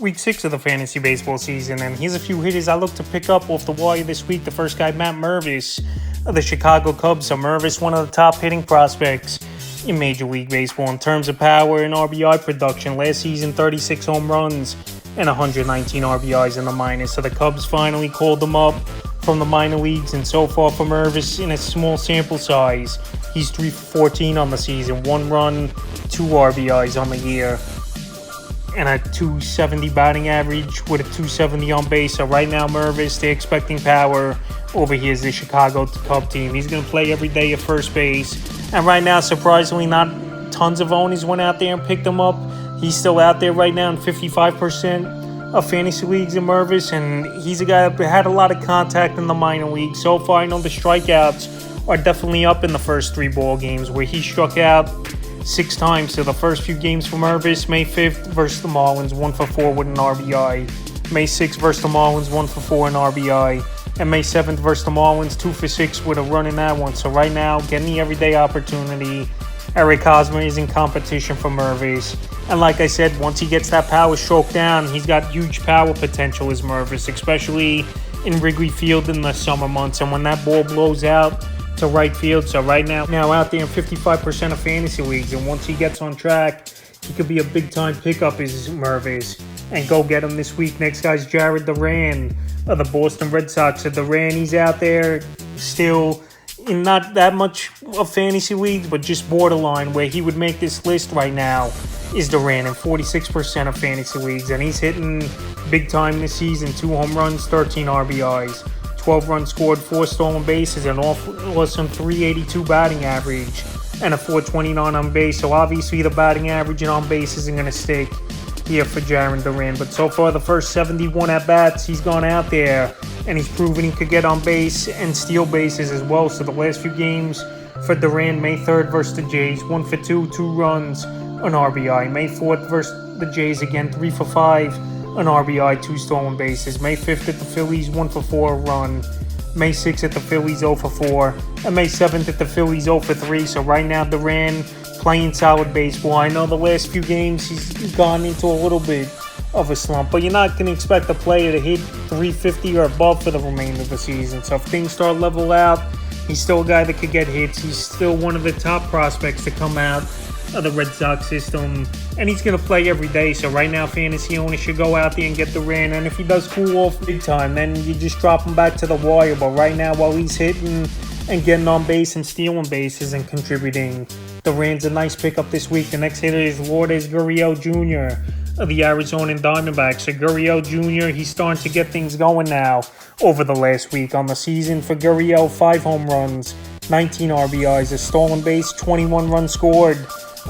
Week 6 of the fantasy baseball season, and here's a few hitters I look to pick up off the wire this week. The first guy, Matt Mervis of the Chicago Cubs. So Mervis, one of the top hitting prospects in Major League Baseball in terms of power and RBI production. Last season, 36 home runs and 119 RBIs in the minors. So the Cubs finally called him up from the minor leagues, and so far for Mervis, in a small sample size, he's 3 for 14 on the season, 1 run, 2 RBIs on the year, and a 270 batting average with a 270 on base. So right now, Mervis, they're expecting power over here is the Chicago Cub team. He's going to play every day at first base. And right now, surprisingly, not tons of owners went out there and picked him up. He's still out there right now in 55% of fantasy leagues in Mervis. And he's a guy that had a lot of contact in the minor league. So far, I know the strikeouts are definitely up in the first 3 ball games where he struck out 6 times. So the first few games for Mervis: May 5th versus the Marlins, 1 for 4 with an RBI. May 6th versus the Marlins, 1 for 4 and RBI. And May 7th versus the Marlins, 2 for 6 with a run in that one. So right now, getting the everyday opportunity. Eric Hosmer is in competition for Mervis. And like I said, once he gets that power stroke down, he's got huge power potential as Mervis, especially in Wrigley Field in the summer months. And when that ball blows out to right field. So right now out there in 55% of fantasy leagues, and once he gets on track, he could be a big-time pickup as Mervis, and go get him this week. Next guy's Jarren Duran of the Boston Red Sox. So Duran, he's out there still in not that much of fantasy leagues, but just borderline where he would make this list right now is Duran in 46% of fantasy leagues, and he's hitting big time this season. 2 home runs, 13 RBIs. 12 runs scored, 4 stolen bases, and awesome 382 batting average and a 429 on base. So obviously the batting average and on base isn't going to stick here for Jarren Duran. But so far the first 71 at-bats, he's gone out there and he's proven he could get on base and steal bases as well. So the last few games for Duran: May 3rd versus the Jays, 1 for 2, 2 runs, an RBI. May 4th versus the Jays again, 3 for 5. An RBI, 2 stolen bases. May 5th at the Phillies, 1 for 4, a run. May 6th at the Phillies, 0 for 4. And May 7th at the Phillies, 0 for 3. So right now, Duran playing solid baseball. I know the last few games he's gone into a little bit of a slump, but you're not going to expect a player to hit 350 or above for the remainder of the season. So if things start level out, he's still a guy that could get hits. He's still one of the top prospects to come out of the Red Sox system, and he's going to play every day. So right now, fantasy owners should go out there and get Duran, and if he does cool off big time, then you just drop him back to the wire. But right now, while he's hitting and getting on base and stealing bases and contributing, Duran's a nice pickup this week. The next hitter is Lourdes Gurriel Jr. of the Arizona Diamondbacks. So Gurriel Jr., he's starting to get things going now over the last week. On the season for Gurriel, 5 home runs, 19 RBIs, a stolen base, 21 runs scored,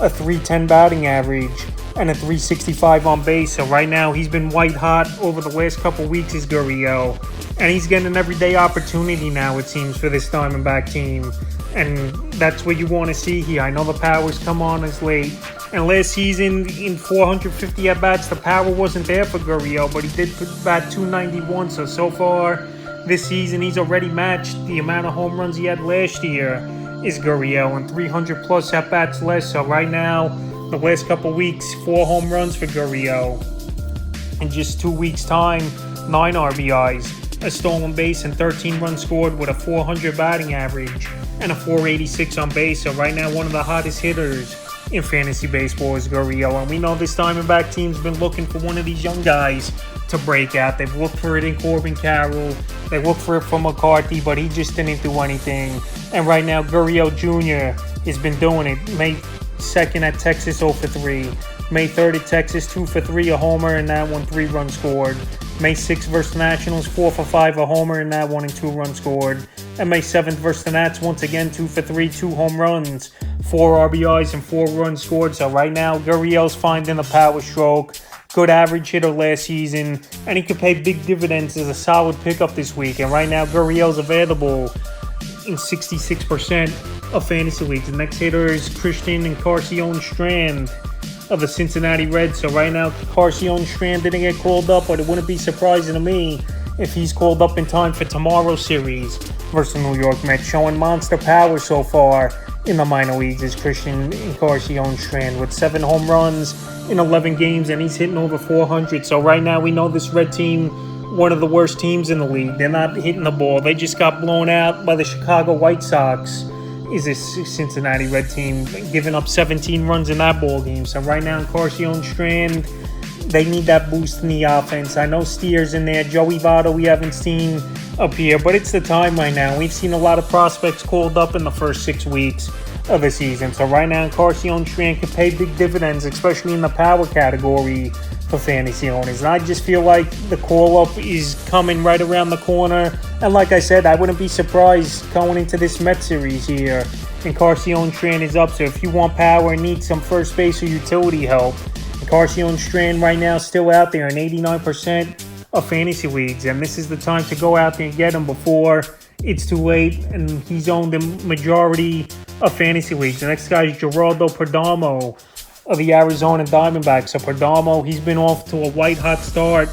a 310 batting average, and a 365 on base. So right now he's been white hot over the last couple weeks as Gurriel, and he's getting an everyday opportunity now, it seems, for this Diamondback team, and that's what you want to see here. I know the power's come on as late, and last season in 450 at-bats the power wasn't there for Gurriel, but he did bat 291. So far this season he's already matched the amount of home runs he had last year is Gurriel, and 300 plus at-bats less. So right now, the last couple weeks, 4 home runs for Gurriel. In just 2 weeks' time, 9 RBIs, a stolen base, and 13 runs scored with a 400 batting average and a 486 on base. So right now, one of the hottest hitters in fantasy baseball is Gurriel, and we know this Diamondback team's been looking for one of these young guys to break out. They've looked for it in Corbin Carroll, they looked for it from McCarthy, but he just didn't do anything. And right now, Gurriel Jr. has been doing it. May 2nd at Texas, 0 for 3. May 3rd at Texas, 2 for 3, a homer in that one, 3 runs scored. May 6th versus the Nationals, 4 for 5, a homer in that one, and 2 runs scored. And May 7th versus the Nats, once again, 2 for 3, 2 home runs, 4 RBIs, and 4 runs scored. So right now, Gurriel's finding the power stroke. Good average hitter last season, and he could pay big dividends as a solid pickup this week. And right now, Gurriel's available in 66% of fantasy leagues. The next hitter is Christian Encarnacion Strand of the Cincinnati Reds. So right now, Encarnacion Strand didn't get called up, but it wouldn't be surprising to me if he's called up in time for tomorrow's series versus the New York Mets, showing monster power so far in the minor leagues is Christian Encarnacion-Strand with 7 home runs in 11 games, and he's hitting over 400. So right now we know this Red team, one of the worst teams in the league. They're not hitting the ball. They just got blown out by the Chicago White Sox. Is this Cincinnati Red team giving up 17 runs in that ball game? So right now Encarnacion-Strand, they need that boost in the offense. I know Steer's in there. Joey Votto we haven't seen up here, but it's the time right now. We've seen a lot of prospects called up in the first 6 weeks of the season. So right now Encarnacion-Strand can pay big dividends, especially in the power category for fantasy owners. And I just feel like the call-up is coming right around the corner. And like I said, I wouldn't be surprised going into this Mets series here. Encarnacion-Strand is up, so if you want power and need some first base or utility help, Encarnacion-Strand right now still out there in 89% of fantasy leagues. And this is the time to go out there and get him before it's too late. And he's owned the majority of fantasy leagues. The next guy is Geraldo Perdomo of the Arizona Diamondbacks. So Perdomo, he's been off to a white-hot start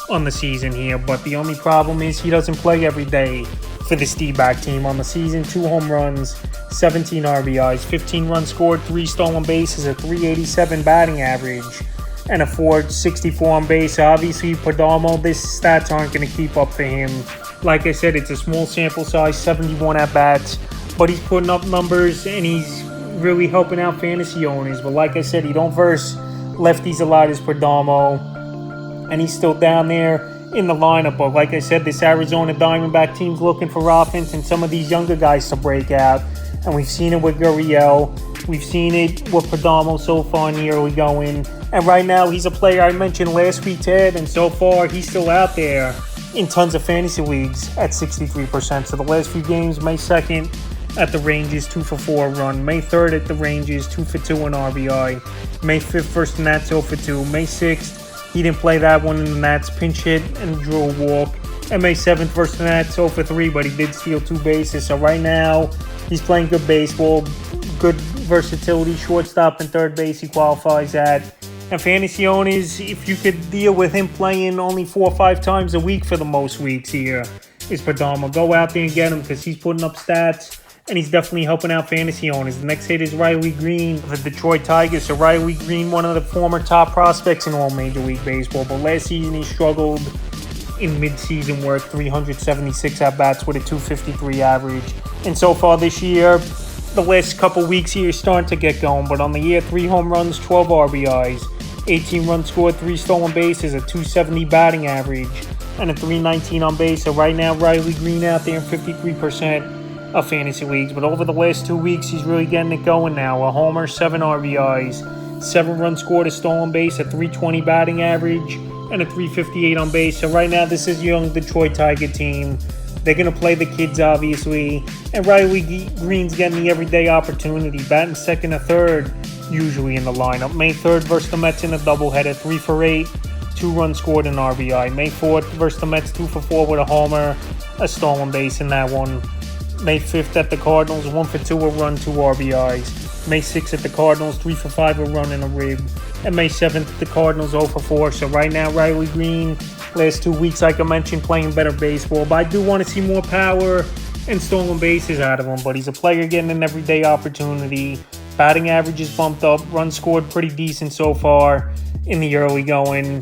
on the season here, but the only problem is he doesn't play every day for this D-back team. On the season, 2 home runs, 17 RBIs, 15 runs scored, 3 stolen bases, a 387 batting average, and a 464 on base. Obviously, Perdomo, this stats aren't going to keep up for him. Like I said, it's a small sample size, 71 at-bats, but he's putting up numbers, and he's really helping out fantasy owners. But like I said, he don't verse lefties a lot as Perdomo, and he's still down there in the lineup. But like I said, this Arizona Diamondback team's looking for offense and some of these younger guys to break out. And we've seen it with Gurriel. We've seen it with Perdomo so far in the early going. And right now, he's a player I mentioned last week, Ted, and so far he's still out there in tons of fantasy leagues at 63%. So the last few games, May 2nd at the Rangers, 2 for 4 run. May 3rd at the Rangers, 2 for 2 in RBI. May 5th versus the Nats, 0 for 2. May 6th, he didn't play that one in the Nats, pinch hit and drew a walk. And May 7th versus the Nats, 0 for 3, but he did steal 2 bases. So right now, he's playing good baseball, good versatility, shortstop and third base he qualifies at. And fantasy owners, if you could deal with him playing only 4 or 5 times a week for the most weeks here, is Perdomo. Go out there and get him because he's putting up stats and he's definitely helping out fantasy owners. The next hit is Riley Green of the Detroit Tigers. So Riley Green, one of the former top prospects in all Major League Baseball, but last season he struggled in mid-season work, 376 at-bats with a 253 average. And so far this year, the last couple weeks here is starting to get going, but on the year, 3 home runs, 12 RBIs, 18 runs scored, 3 stolen bases, a 270 batting average, and a 319 on base. So right now, Riley Green out there in 53% of fantasy leagues. But over the last 2 weeks, he's really getting it going now. A homer, 7 RBIs, 7 runs scored, a stolen base, a 320 batting average, and a 358 on base. So right now, this is young Detroit Tiger team. They're going to play the kids, obviously. And Riley Green's getting the everyday opportunity, batting second or third, usually in the lineup. May 3rd versus the Mets in a doubleheader, 3 for 8, 2 runs scored in RBI. May 4th versus the Mets, 2 for 4 with a homer, a stolen base in that one. May 5th at the Cardinals, 1 for 2 a run, 2 RBIs. May 6th at the Cardinals, 3 for 5 a run and a rib. And May 7th at the Cardinals, 0 for 4. So right now, Riley Green, last 2 weeks, like I mentioned, playing better baseball. But I do want to see more power and stolen bases out of him. But he's a player getting an everyday opportunity. Batting average is bumped up. Runs scored pretty decent so far in the early going.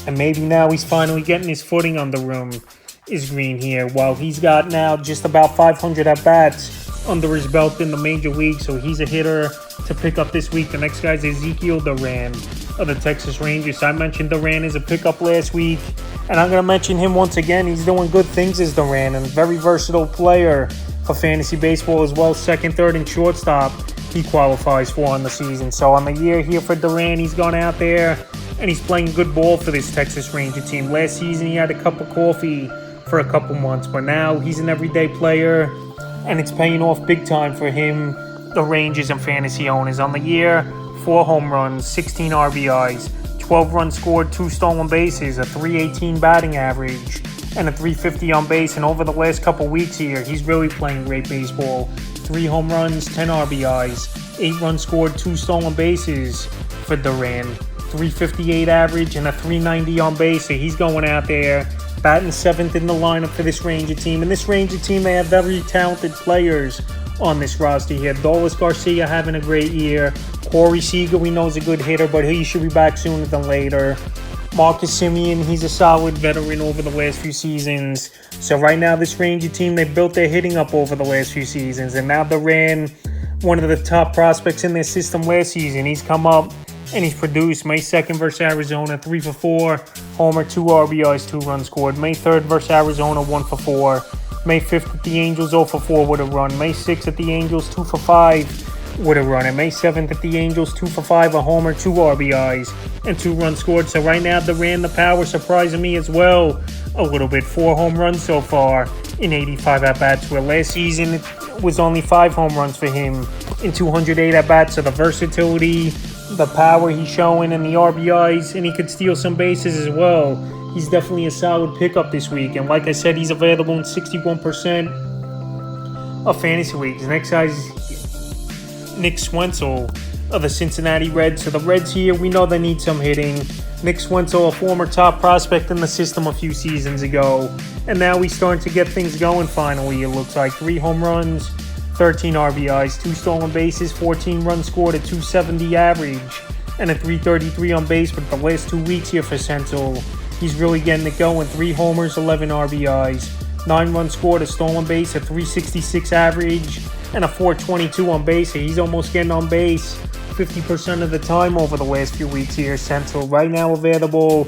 And maybe now he's finally getting his footing on the room, is Green here. While he's got now just about 500 at-bats under his belt in the major league, so he's a hitter to pick up this week. The next guy is Ezekiel Duran of the Texas Rangers. I mentioned Duran as a pickup last week, and I'm going to mention him once again. He's doing good things as Duran, and a very versatile player for fantasy baseball as well. Second, third, and shortstop he qualifies for on the season. So on the year here for Duran, he's gone out there and he's playing good ball for this Texas Ranger team. Last season he had a cup of coffee for a couple months, but now he's an everyday player and it's paying off big time for him, the Rangers and fantasy owners. On the year, 4 home runs, 16 RBIs, 12 runs scored, 2 stolen bases, a 318 batting average, and a 350 on base. And over the last couple weeks here, he's really playing great baseball. 3 home runs, 10 RBIs, 8 runs scored, 2 stolen bases for Duran, 358 average, and a 390 on base. So he's going out there, batting 7th in the lineup for this Ranger team. And this Ranger team, they have very talented players on this roster here. Dolis Garcia having a great year. Corey Seager, we know is a good hitter, but he should be back sooner than later. Marcus Semien, he's a solid veteran over the last few seasons. So right now, this Ranger team, they built their hitting up over the last few seasons. And now Duran, one of the top prospects in their system last season, he's come up and he's produced. May 2nd versus Arizona, 3 for 4. Homer, 2 RBIs, 2 runs scored. May 3rd versus Arizona, 1 for 4. May 5th at the Angels, 0 for 4 with a run. May 6th at the Angels, 2 for 5 with a run. And May 7th at the Angels, 2 for 5, a homer, 2 RBIs, and 2 runs scored. So right now, Duran, the power, surprising me as well a little bit. 4 home runs so far in 85 at-bats, where last season it was only 5 home runs for him in 208 at-bats. So the versatility, the power he's showing, and the RBIs, and he could steal some bases as well. He's definitely a solid pickup this week. And like I said, he's available in 61% of fantasy leagues. Next guy's Nick Swenzel of the Cincinnati Reds. So the Reds here, we know they need some hitting. Nick Swenzel, a former top prospect in the system a few seasons ago. And now he's starting to get things going finally, it looks like. 3 home runs, 13 RBIs, 2 stolen bases, 14 runs scored, a 270 average, and a 333 on base. But the last 2 weeks here for Swenzel, he's really getting it going. 3 homers, 11 RBIs, 9 runs scored, a stolen base, a 366 average, and a 422 on base. He's almost getting on base 50% of the time over the last few weeks here. Swenzel right now available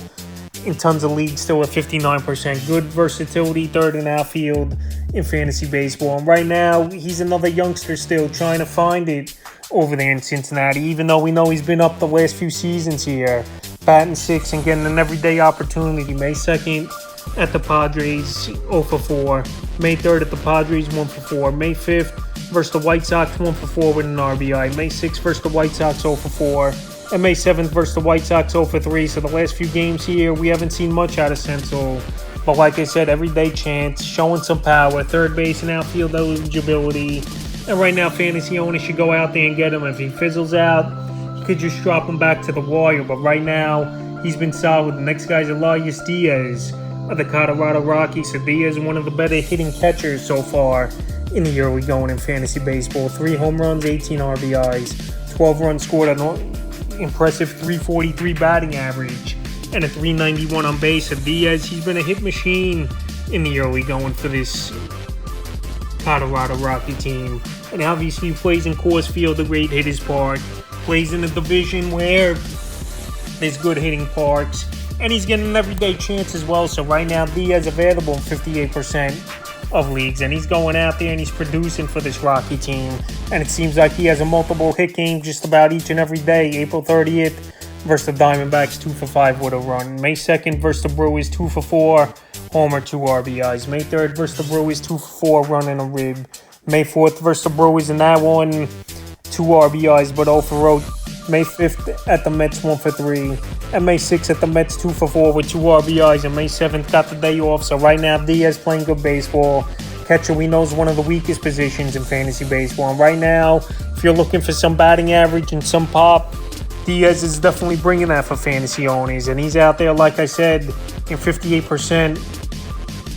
in tons of leagues, still at 59%. Good versatility, 3rd in outfield in fantasy baseball. And right now, he's another youngster still trying to find it over there in Cincinnati, even though we know he's been up the last few seasons here. Batting 6 and getting an everyday opportunity. May 2nd at the Padres, 0 for 4. May 3rd at the Padres, 1 for 4. May 5th versus the White Sox, 1 for 4 with an RBI. May 6th versus the White Sox, 0 for 4. And May 7th versus the White Sox, 0 for 3. So the last few games here, we haven't seen much out of Swenzel. But like I said, everyday chance, showing some power, 3rd base and outfield eligibility. And right now, fantasy owners should go out there and get him. If he fizzles out, you could just drop him back to the wire. But right now, he's been solid. The next guy's Elias Diaz of the Colorado Rockies. So Diaz is one of the better hitting catchers so far in the early going in fantasy baseball. 3 home runs, 18 RBIs, 12 runs scored, an impressive 343 batting average, and a 391 on base. So Diaz, he's been a hit machine in the early going for this Colorado Rocky team. And obviously he plays in Coors Field, the great hitters park. Plays in a division where there's good hitting parks. And he's getting an everyday chance as well. So right now, Diaz available in 58% of leagues. And he's going out there and he's producing for this Rocky team. And it seems like he has a multiple hit game just about each and every day. April 30th versus the Diamondbacks, 2 for 5 with a run. May 2nd versus the Brewers, 2 for 4, homer, 2 RBIs. May 3rd versus the Brewers, 2 for 4, run and a rib. May 4th versus the Brewers in that one, 2 RBIs, but 0 for 0. May 5th at the Mets, 1 for 3. And May 6th at the Mets, 2 for 4 with 2 RBIs. And May 7th got the day off. So right now, Diaz playing good baseball. Catcher, we know, is one of the weakest positions in fantasy baseball. And right now, if you're looking for some batting average and some pop, Diaz is definitely bringing that for fantasy owners. And he's out there, like I said, in 58%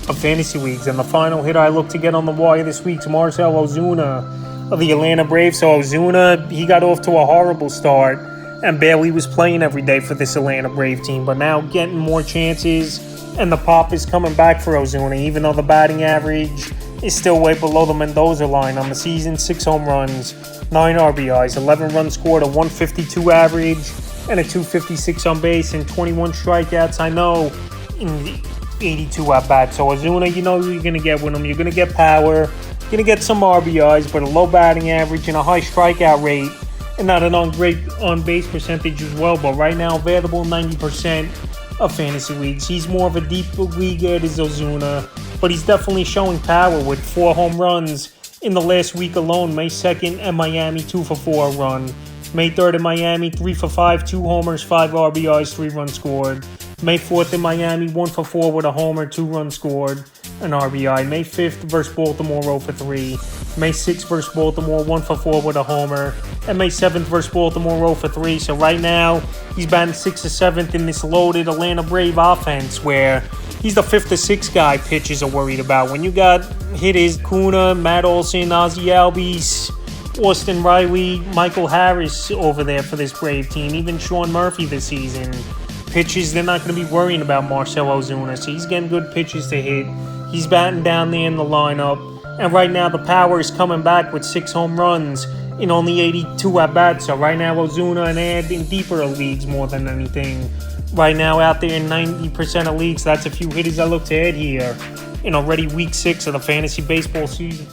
of fantasy leagues. And the final hitter I look to get on the wire this week is Marcell Ozuna of the Atlanta Braves. So Ozuna, he got off to a horrible start and barely was playing every day for this Atlanta Brave team. But now getting more chances, and the pop is coming back for Ozuna, even though the batting average is still way below the Mendoza line on the season. 6 home runs, 9 RBIs, 11 runs scored, a 152 average, and a 256 on base, and 21 strikeouts. I know in the 82 at-bats. So Ozuna, you know you're going to get with him. You're going to get power, you're going to get some RBIs, but a low batting average and a high strikeout rate, and not an great on-base percentage as well. But right now, available in 90% of fantasy leagues. He's more of a deep league head as Ozuna, but he's definitely showing power with 4 home runs in the last week alone. May 2nd at Miami, 2 for 4 run. May 3rd at Miami, 3 for 5, 2 homers, 5 RBIs, 3 runs scored. May 4th in Miami, 1 for 4 with a homer, 2 runs scored, an RBI. May 5th versus Baltimore, 0 for 3. May 6th versus Baltimore, 1 for 4 with a homer. And May 7th versus Baltimore, 0 for 3. So right now, he's batting 6th or 7th in this loaded Atlanta Brave offense where he's the 5th or 6th guy pitchers are worried about. When you got hitters: Kuna, Matt Olson, Ozzie Albies, Austin Riley, Michael Harris over there for this Brave team. Even Sean Murphy this season. Pitches, they're not going to be worrying about Marcell Ozuna, so he's getting good pitches to hit. He's batting down there in the lineup. And right now, the power is coming back with 6 home runs in only 82 at-bats. So right now, Ozuna and Ed in deeper leagues more than anything. Right now, out there in 90% of leagues, that's a few hitters I look to add here in already week 6 of the fantasy baseball season.